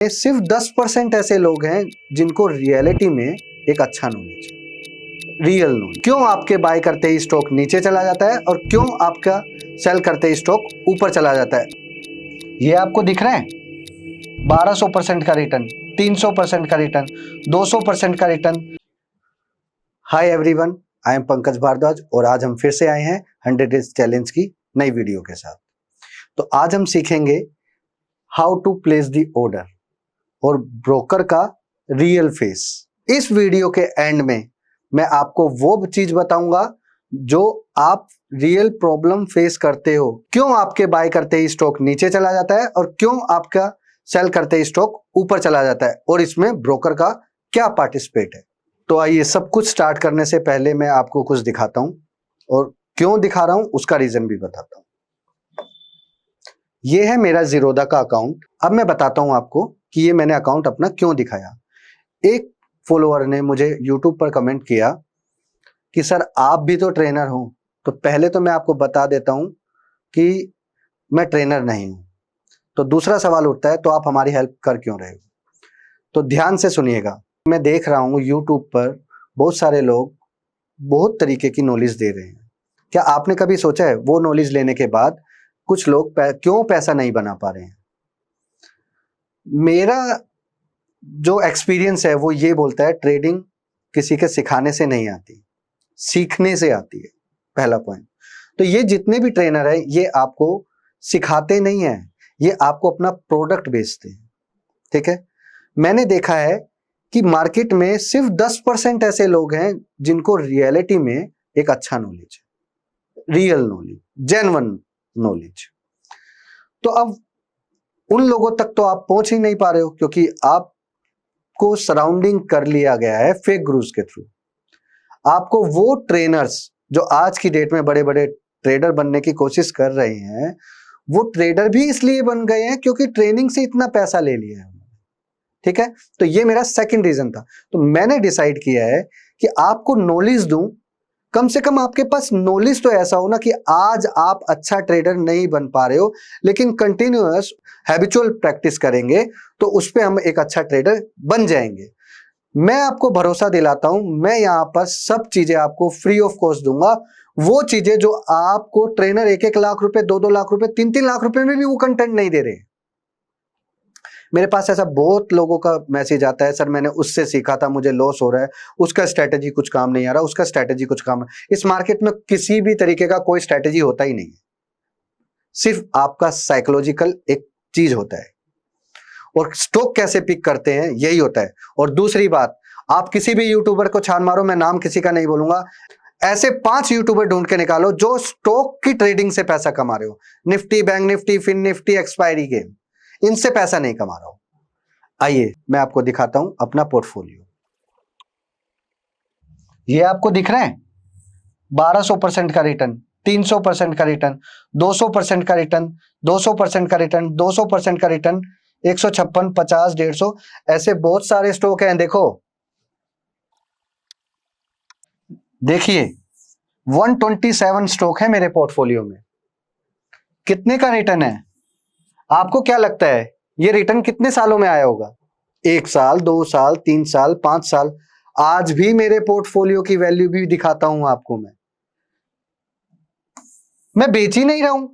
सिर्फ 10% ऐसे लोग हैं जिनको रियलिटी में एक अच्छा नॉलेज है, रियल नॉलेज। क्यों आपके बाय करते ही स्टॉक नीचे चला जाता है और क्यों आपका सेल करते ही स्टॉक ऊपर चला जाता है? ये आपको दिख रहा है 1200% का रिटर्न, 300% का रिटर्न, 200% का return. Hi everyone, I am Pankaj Bhardwaj और आज हम फिर से आए हैं 100 डेज चैलेंज की नई वीडियो के साथ। तो आज हम सीखेंगे how to place the order और ब्रोकर का रियल फेस। इस वीडियो के एंड में मैं आपको वो चीज बताऊंगा जो आप रियल प्रॉब्लम फेस करते हो। क्यों आपके बाय करते ही स्टॉक नीचे चला जाता है और क्यों आपका सेल करते ही स्टॉक ऊपर चला जाता है, और इसमें ब्रोकर का क्या पार्टिसिपेट है। तो आइए, सब कुछ स्टार्ट करने से पहले मैं आपको कुछ दिखाता हूं और क्यों दिखा रहा हूं उसका रीजन भी बताता हूं। ये है मेरा जीरोधा का अकाउंट। अब मैं बताता हूं आपको कि ये मैंने अकाउंट अपना क्यों दिखाया। एक फॉलोअर ने मुझे यूट्यूब पर कमेंट किया कि सर आप भी तो ट्रेनर हो। तो पहले तो मैं आपको बता देता हूं कि मैं ट्रेनर नहीं हूं। तो दूसरा सवाल उठता है, तो आप हमारी हेल्प कर क्यों रहे हो? तो ध्यान से सुनिएगा। मैं देख रहा हूं यूट्यूब पर बहुत सारे लोग बहुत तरीके की नॉलेज दे रहे हैं। क्या आपने कभी सोचा है वो नॉलेज लेने के बाद कुछ लोग क्यों पैसा नहीं बना पा रहे हैं? मेरा जो एक्सपीरियंस है वो ये बोलता है, ट्रेडिंग किसी के सिखाने से नहीं आती, सीखने से आती है। पहला पॉइंट। तो ये जितने भी ट्रेनर है ये आपको सिखाते नहीं है, ये आपको अपना प्रोडक्ट बेचते हैं। ठीक है, मैंने देखा है कि मार्केट में सिर्फ 10% ऐसे लोग हैं जिनको रियलिटी में एक अच्छा नॉलेज है, रियल नॉलेज, जेन्युइन नॉलेज। तो अब उन लोगों तक तो आप पहुंच ही नहीं पा रहे हो क्योंकि आपको सराउंडिंग कर लिया गया है फेक गुरुज के थ्रू। आपको वो ट्रेनर्स जो आज की डेट में बड़े बड़े ट्रेडर बनने की कोशिश कर रहे हैं, वो ट्रेडर भी इसलिए बन गए हैं क्योंकि ट्रेनिंग से इतना पैसा ले लिया है। ठीक है, तो ये मेरा सेकंड रीजन था। तो मैंने डिसाइड किया है कि आपको नॉलेज दूं, कम से कम आपके पास नॉलेज तो ऐसा हो ना कि आज आप अच्छा ट्रेडर नहीं बन पा रहे हो, लेकिन कंटिन्यूअस हैबिचुअल प्रैक्टिस करेंगे तो उस पर हम एक अच्छा ट्रेडर बन जाएंगे। मैं आपको भरोसा दिलाता हूं, मैं यहां पर सब चीजें आपको फ्री ऑफ कॉस्ट दूंगा। वो चीजें जो आपको ट्रेनर 1-1 लाख रुपए, 2-2 लाख रुपए, 3-3 लाख रुपए में भी वो कंटेंट नहीं दे रहे। मेरे पास ऐसा बहुत लोगों का मैसेज आता है, सर मैंने उससे सीखा था, मुझे लॉस हो रहा है, उसका स्ट्रैटेजी कुछ काम नहीं आ रहा, उसका स्ट्रैटेजी कुछ काम। इस मार्केट में किसी भी तरीके का कोई स्ट्रैटेजी होता ही नहीं है, सिर्फ आपका साइकोलॉजिकल एक चीज होता है, और स्टॉक कैसे पिक करते हैं यही होता है। और दूसरी बात, आप किसी भी यूट्यूबर को छान मारो, मैं नाम किसी का नहीं बोलूंगा, ऐसे 5 यूट्यूबर ढूंढ के निकालो जो स्टॉक की ट्रेडिंग से पैसा कमा रहे हो। Nifty, bank Nifty, fin Nifty, expiry game, इनसे पैसा नहीं कमा रहा हूं। आइए मैं आपको दिखाता हूं अपना पोर्टफोलियो। ये आपको दिख रहा है 1200% का रिटर्न, 300% का रिटर्न, 200% का रिटर्न, 200% का रिटर्न, 200% का रिटर्न, 156, 50, 150, ऐसे बहुत सारे स्टॉक हैं। देखो, देखिए 127 स्टॉक है मेरे पोर्टफोलियो में। कितने का रिटर्न है? आपको क्या लगता है ये रिटर्न कितने सालों में आया होगा? 1 साल, 2 साल, 3 साल, 5 साल। आज भी मेरे पोर्टफोलियो की वैल्यू भी दिखाता हूं आपको। मैं बेच ही नहीं रहा हूं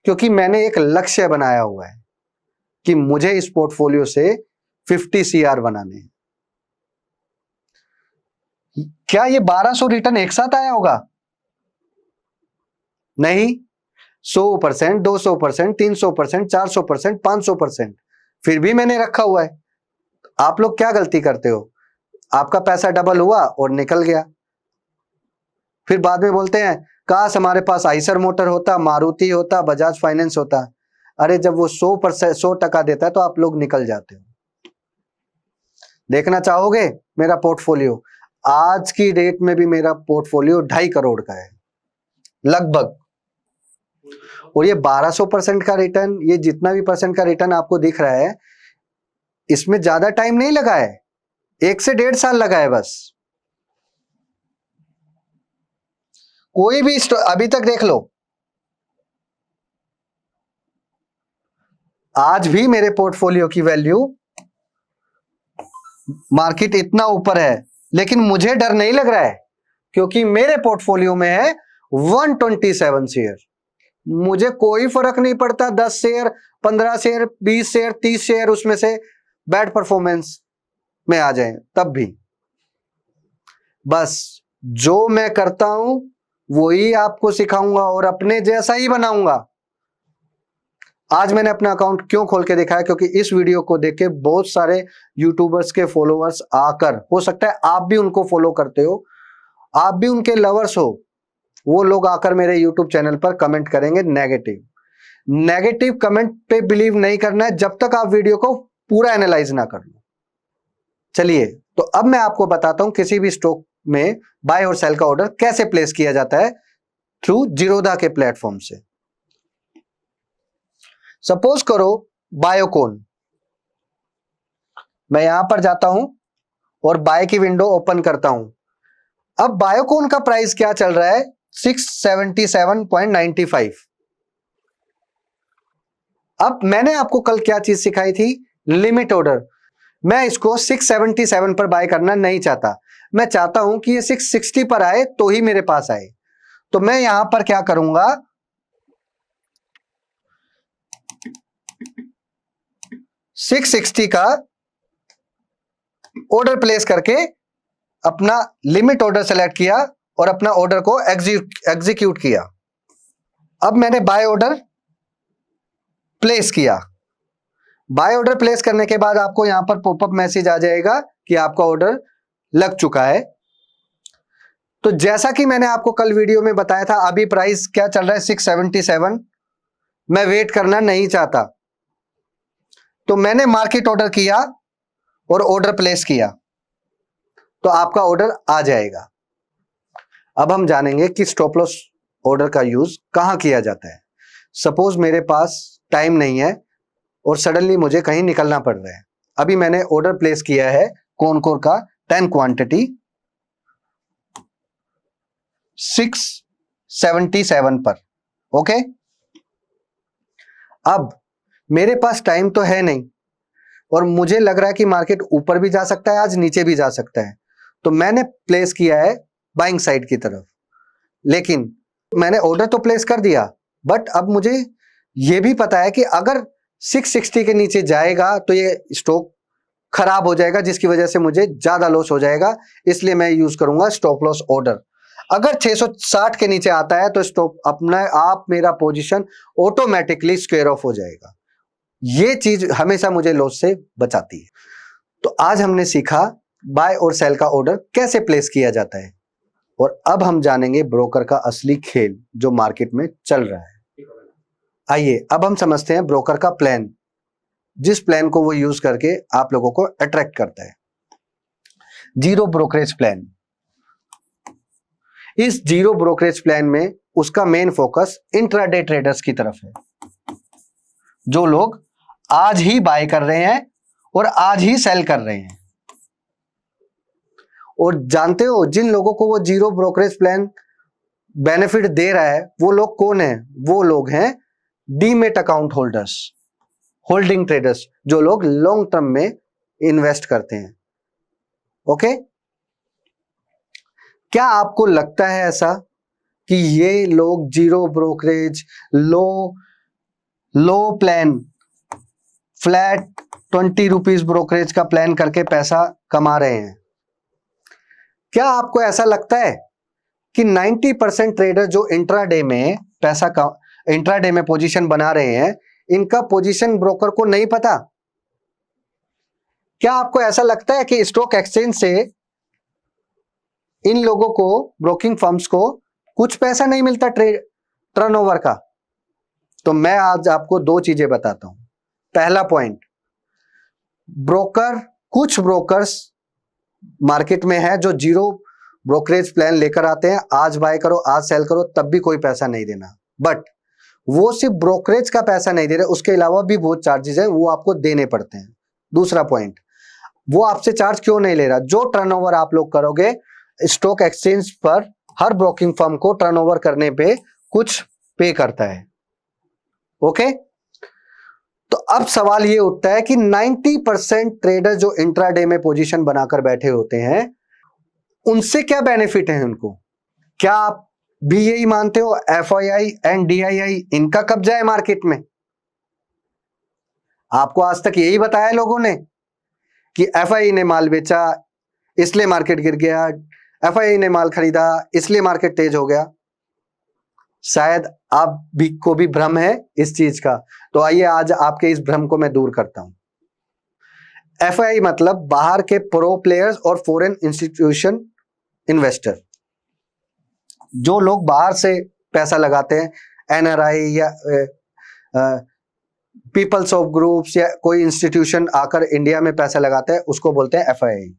क्योंकि मैंने एक लक्ष्य बनाया हुआ है कि मुझे इस पोर्टफोलियो से 50 CR बनाने हैं। क्या ये 1200 रिटर्न एक साथ आया होगा? नहीं, 100%, 200%, 300%, 400%, 500%, फिर भी मैंने रखा हुआ है। आप लोग क्या गलती करते हो? आपका पैसा डबल हुआ और निकल गया, फिर बाद में बोलते हैं काश हमारे पास आइसर मोटर होता, मारुति होता, बजाज फाइनेंस होता। अरे जब वो 100%, 100% देता है तो आप लोग निकल जाते हो। देखना चाहोगे मेरा पोर्टफोलियो? आज की डेट में भी मेरा पोर्टफोलियो 2.5 करोड़ का है लगभग। और ये 1200% का रिटर्न, ये जितना भी परसेंट का रिटर्न आपको दिख रहा है, इसमें ज्यादा टाइम नहीं लगा है, 1 से 1.5 साल लगा है बस। कोई भी अभी तक देख लो, आज भी मेरे पोर्टफोलियो की वैल्यू, मार्केट इतना ऊपर है लेकिन मुझे डर नहीं लग रहा है क्योंकि मेरे पोर्टफोलियो में है 127 शेयर। मुझे कोई फर्क नहीं पड़ता 10 शेयर, 15 शेयर, 20 शेयर, 30 शेयर उसमें से बैड परफॉर्मेंस में आ जाए, तब भी बस जो मैं करता हूं वही आपको सिखाऊंगा और अपने जैसा ही बनाऊंगा। आज मैंने अपना अकाउंट क्यों खोल के दिखाया, क्योंकि इस वीडियो को देख के बहुत सारे यूट्यूबर्स के फॉलोअर्स आकर, हो सकता है आप भी उनको फॉलो करते हो, आप भी उनके लवर्स हो, वो लोग आकर मेरे यूट्यूब चैनल पर कमेंट करेंगे नेगेटिव कमेंट पे बिलीव नहीं करना है जब तक आप वीडियो को पूरा एनालाइज ना कर लो। चलिए, तो अब मैं आपको बताता हूं किसी भी स्टॉक में बाय और सेल का ऑर्डर कैसे प्लेस किया जाता है थ्रू जीरोधा के प्लेटफॉर्म से। सपोज करो बायोकॉन, मैं यहां पर जाता हूं और बाय की विंडो ओपन करता हूं। अब बायोकॉन का प्राइस क्या चल रहा है, 677.95। अब मैंने आपको कल क्या चीज सिखाई थी, लिमिट ऑर्डर। मैं इसको 677 पर बाय करना नहीं चाहता, मैं चाहता हूं कि ये 660 पर आए तो ही मेरे पास आए। तो मैं यहां पर क्या करूंगा, 660 का ऑर्डर प्लेस करके अपना लिमिट ऑर्डर सेलेक्ट किया और अपना ऑर्डर को एग्जीक्यूट किया। अब मैंने बाय ऑर्डर प्लेस किया। बाय ऑर्डर प्लेस करने के बाद आपको यहां पर पॉपअप मैसेज आ जाएगा कि आपका ऑर्डर लग चुका है। तो जैसा कि मैंने आपको कल वीडियो में बताया था, अभी प्राइस क्या चल रहा है, 677। मैं वेट करना नहीं चाहता, तो मैंने मार्केट ऑर्डर किया और ऑर्डर प्लेस किया, तो आपका ऑर्डर आ जाएगा। अब हम जानेंगे कि स्टॉप लॉस ऑर्डर का यूज कहां किया जाता है। सपोज मेरे पास टाइम नहीं है और सडनली मुझे कहीं निकलना पड़ रहा है। अभी मैंने ऑर्डर प्लेस किया है कॉनकोर का 10 क्वांटिटी 677 पर। ओके, अब मेरे पास टाइम तो है नहीं और मुझे लग रहा है कि मार्केट ऊपर भी जा सकता है, आज नीचे भी जा सकता है, तो मैंने प्लेस किया है बाइंग साइड की तरफ। लेकिन मैंने ऑर्डर तो प्लेस कर दिया, बट अब मुझे यह भी पता है कि अगर 660 के नीचे जाएगा तो ये स्टॉक खराब हो जाएगा, जिसकी वजह से मुझे ज्यादा लॉस हो जाएगा, इसलिए मैं यूज करूंगा स्टॉप लॉस ऑर्डर। अगर 660 के नीचे आता है तो स्टॉप अपना आप मेरा पोजीशन ऑटोमेटिकली स्क्वायर ऑफ हो जाएगा। ये चीज हमेशा मुझे लॉस से बचाती है। तो आज हमने सीखा बाय और सेल का ऑर्डर कैसे प्लेस किया जाता है, और अब हम जानेंगे ब्रोकर का असली खेल जो मार्केट में चल रहा है। आइए अब हम समझते हैं ब्रोकर का प्लान, जिस प्लान को वो यूज करके आप लोगों को अट्रैक्ट करता है, जीरो ब्रोकरेज प्लान। इस जीरो ब्रोकरेज प्लान में उसका मेन फोकस इंट्राडे ट्रेडर्स की तरफ है, जो लोग आज ही बाय कर रहे हैं और आज ही सेल कर रहे हैं। और जानते हो जिन लोगों को वो जीरो ब्रोकरेज प्लान बेनिफिट दे रहा है वो लोग कौन है, वो लोग हैं demat account holders, holding traders, जो लोग लॉन्ग टर्म में इन्वेस्ट करते हैं। ओके, क्या आपको लगता है ऐसा कि ये लोग जीरो ब्रोकरेज लो प्लान फ्लैट 20 रुपीज ब्रोकरेज का प्लान करके पैसा कमा रहे हैं? क्या आपको ऐसा लगता है कि 90% ट्रेडर जो इंट्राडे में इंट्राडे में पोजीशन बना रहे हैं, इनका पोजीशन ब्रोकर को नहीं पता? क्या आपको ऐसा लगता है कि स्टॉक एक्सचेंज से इन लोगों को, ब्रोकिंग फर्म्स को कुछ पैसा नहीं मिलता टर्नओवर का? तो मैं आज आपको दो चीजें बताता हूं। पहला पॉइंट, कुछ ब्रोकर्स मार्केट में है जो जीरो ब्रोकरेज प्लान लेकर आते हैं, आज बाय करो आज सेल करो, तब भी कोई पैसा नहीं देना। बट वो सिर्फ ब्रोकरेज का पैसा नहीं दे रहे, उसके अलावा भी बहुत चार्जेस है वो आपको देने पड़ते हैं। दूसरा पॉइंट, वो आपसे चार्ज क्यों नहीं ले रहा? जो टर्नओवर आप लोग करोगे स्टॉक एक्सचेंज पर, हर ब्रोकिंग फर्म को टर्नओवर करने पे कुछ पे करता है। ओके, तो अब सवाल ये उठता है कि 90% ट्रेडर जो इंट्राडे में पोजीशन बनाकर बैठे होते हैं, उनसे क्या बेनिफिट है उनको? क्या आप भी यही मानते हो एफआईआई एंड डीआईआई इनका कब्जा है मार्केट में? आपको आज तक यही बताया लोगों ने कि एफआईआई ने माल बेचा इसलिए मार्केट गिर गया, एफआईआई ने माल खरीदा इसलिए मार्केट तेज हो गया। शायद आप भी को भी भ्रम है इस चीज का, तो आइए आज आपके इस भ्रम को मैं दूर करता हूं। एफआईआई मतलब बाहर के प्रो प्लेयर्स और फॉरेन इंस्टीट्यूशन इन्वेस्टर, जो लोग बाहर से पैसा लगाते हैं, एनआरआई या पीपल्स ऑफ ग्रुप्स या कोई इंस्टीट्यूशन आकर इंडिया में पैसा लगाते हैं, उसको बोलते हैं एफआईआई।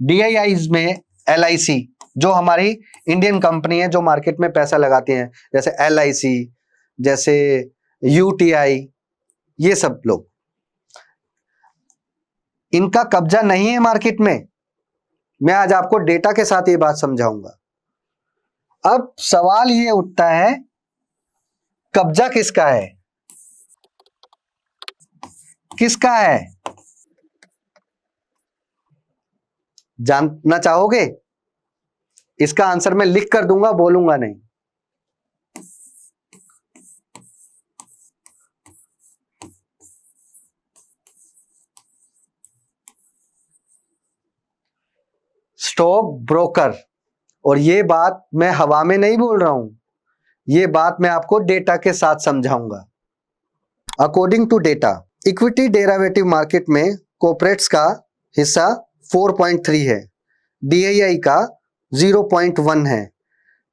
डीआईआई में एलआईसी, जो हमारी इंडियन कंपनी है जो मार्केट में पैसा लगाती हैं, जैसे एलआईसी, जैसे यूटीआई, ये सब लोग, इनका कब्जा नहीं है मार्केट में। मैं आज आपको डेटा के साथ ये बात समझाऊंगा। अब सवाल ये उठता है, कब्जा किसका है? किसका है? जानना चाहोगे? इसका आंसर मैं लिख कर दूंगा, बोलूंगा नहीं। Stock broker. और ये बात मैं हवा में नहीं बोल रहा हूं, ये बात मैं आपको डेटा के साथ समझाऊंगा। According to data, equity derivative market में कॉर्पोरेट्स का हिस्सा 4.3 है, डीआईआई का 0.1 है,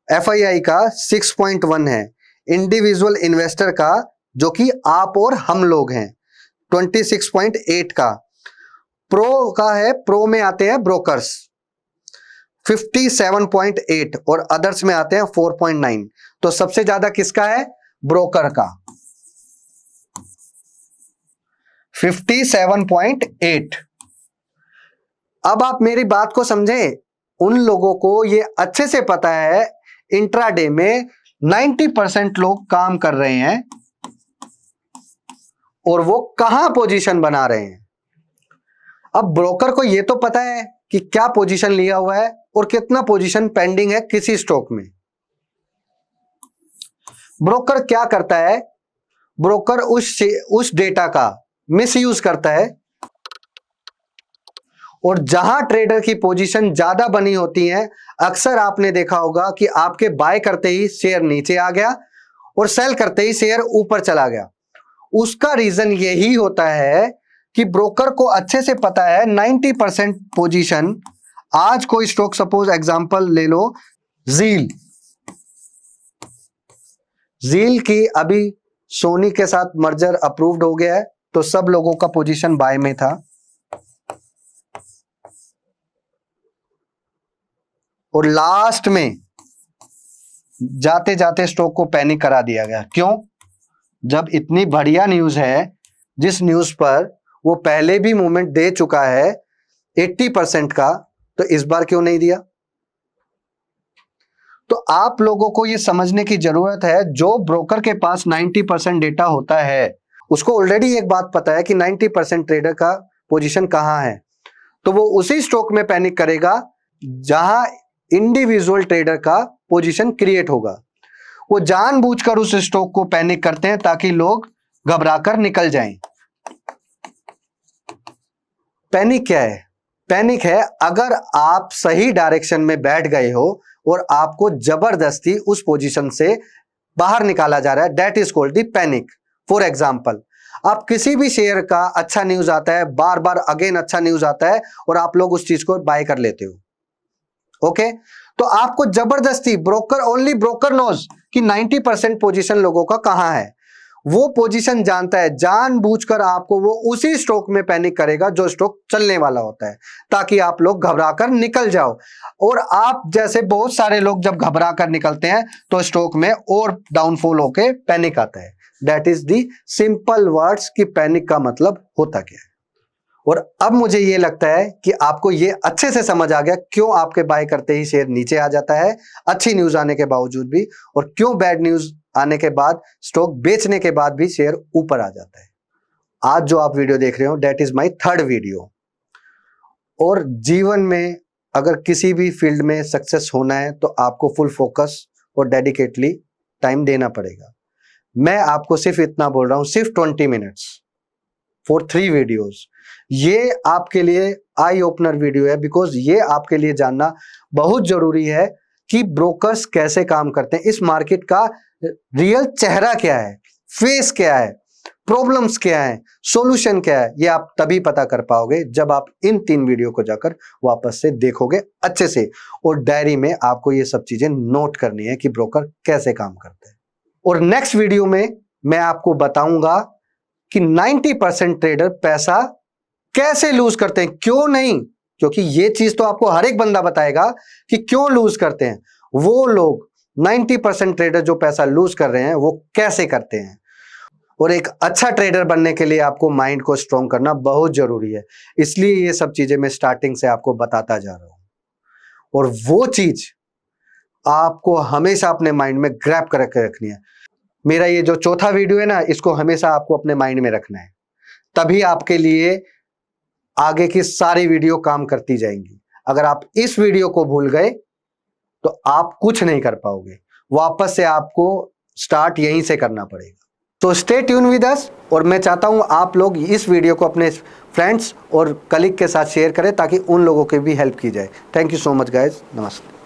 एफआईआई का 6.1 है, इंडिविजुअल इन्वेस्टर का, जो कि आप और हम लोग हैं, 26.8 का, प्रो का है, प्रो में आते हैं ब्रोकर्स 57.8 और अदर्स में आते हैं 4.9। तो सबसे ज्यादा किसका है? ब्रोकर का 57.8। अब आप मेरी बात को समझें, उन लोगों को ये अच्छे से पता है इंट्राडे में 90% लोग काम कर रहे हैं और वो कहां पोजीशन बना रहे हैं। अब ब्रोकर को ये तो पता है कि क्या पोजीशन लिया हुआ है और कितना पोजीशन पेंडिंग है किसी स्टॉक में। ब्रोकर क्या करता है? ब्रोकर उस डेटा का मिसयूज करता है और जहां ट्रेडर की पोजीशन ज्यादा बनी होती है, अक्सर आपने देखा होगा कि आपके बाय करते ही शेयर नीचे आ गया और सेल करते ही शेयर ऊपर चला गया। उसका रीजन यही होता है कि ब्रोकर को अच्छे से पता है 90% पोजीशन, आज कोई स्टॉक, सपोज एग्जांपल ले लो जील की अभी सोनी के साथ मर्जर अप्रूव्ड हो गया है, तो सब लोगों का पोजीशन बाय में था और लास्ट में जाते जाते स्टॉक को पैनिक करा दिया गया। क्यों? जब इतनी बढ़िया न्यूज है, जिस न्यूज पर वो पहले भी मूवमेंट दे चुका है 80% का, तो इस बार क्यों नहीं दिया? तो आप लोगों को ये समझने की जरूरत है, जो ब्रोकर के पास 90% डेटा होता है, उसको ऑलरेडी एक बात पता है कि 90% ट्रेडर का पोजीशन कहां है, तो वो उसी स्टॉक में पैनिक करेगा जहां इंडिविजुअल ट्रेडर का पोजीशन क्रिएट होगा। वो जानबूझकर उस स्टॉक को पैनिक करते हैं ताकि लोग घबराकर निकल जाएं। पैनिक क्या है? पैनिक है अगर आप सही डायरेक्शन में बैठ गए हो और आपको जबरदस्ती उस पोजीशन से बाहर निकाला जा रहा है, that is called the panic. For example, आप किसी भी शेयर का अच्छा न्यूज आता है, बार बार अगेन अच्छा न्यूज आता है और आप लोग उस चीज को बाय कर लेते हो, ओके? तो आपको जबरदस्ती, ओनली ब्रोकर नोज कि 90% पोजीशन लोगों का कहां है। वो पोजीशन जानता है, जानबूझकर आपको वो उसी स्टॉक में पैनिक करेगा जो स्टॉक चलने वाला होता है, ताकि आप लोग घबराकर निकल जाओ। और आप जैसे बहुत सारे लोग जब घबराकर निकलते हैं तो स्टॉक में और डाउनफॉल होके पैनिक आता है। That is the simple words कि पैनिक का मतलब होता क्या है। और अब मुझे ये लगता है कि आपको ये अच्छे से समझ आ गया क्यों आपके बाय करते ही शेयर नीचे आ जाता है अच्छी न्यूज आने के बावजूद भी, और क्यों बैड न्यूज आने के बाद, स्टॉक बेचने के बाद भी शेयर ऊपर आ जाता है। आज जो आप वीडियो देख रहे हो that is my third video. और जीवन में अगर किसी भी फील्ड में सक्सेस होना है तो आपको फुल फोकस और डेडिकेटली टाइम देना पड़ेगा। मैं आपको सिर्फ इतना बोल रहा हूं, सिर्फ 20 मिनट्स फॉर 3 वीडियोस। ये आपके लिए आई ओपनर वीडियो है, बिकॉज ये आपके लिए जानना बहुत जरूरी है कि ब्रोकर्स कैसे काम करते हैं, इस मार्केट का रियल चेहरा क्या है, फेस क्या है, प्रॉब्लम्स क्या है, सॉल्यूशन क्या है। ये आप तभी पता कर पाओगे जब आप इन 3 वीडियो को जाकर वापस से देखोगे अच्छे से, और डायरी में आपको ये सब चीजें नोट करनी है कि ब्रोकर कैसे काम करते हैं। और नेक्स्ट वीडियो में मैं आपको बताऊंगा कि 90% ट्रेडर पैसा कैसे लूज करते हैं, क्यों नहीं, क्योंकि ये चीज तो आपको हर एक बंदा बताएगा कि क्यों लूज करते हैं। वो लोग 90% ट्रेडर जो पैसा लूज कर रहे हैं वो कैसे करते हैं। और एक अच्छा ट्रेडर बनने के लिए आपको माइंड को स्ट्रॉन्ग करना बहुत जरूरी है, इसलिए ये सब चीजें मैं स्टार्टिंग से आपको बताता जा रहा हूं। और वो चीज आपको हमेशा अपने माइंड में ग्रैब करके रखनी है। मेरा ये जो चौथा वीडियो है ना, इसको हमेशा आपको अपने माइंड में रखना है, तभी आपके लिए आगे की सारी वीडियो काम करती जाएंगी। अगर आप इस वीडियो को भूल गए तो आप कुछ नहीं कर पाओगे, वापस से आपको स्टार्ट यहीं से करना पड़ेगा। तो स्टे ट्यून विद अस, और मैं चाहता हूं आप लोग इस वीडियो को अपने फ्रेंड्स और कलीग के साथ शेयर करें ताकि उन लोगों की भी हेल्प की जाए। Thank you so much guys, नमस्ते।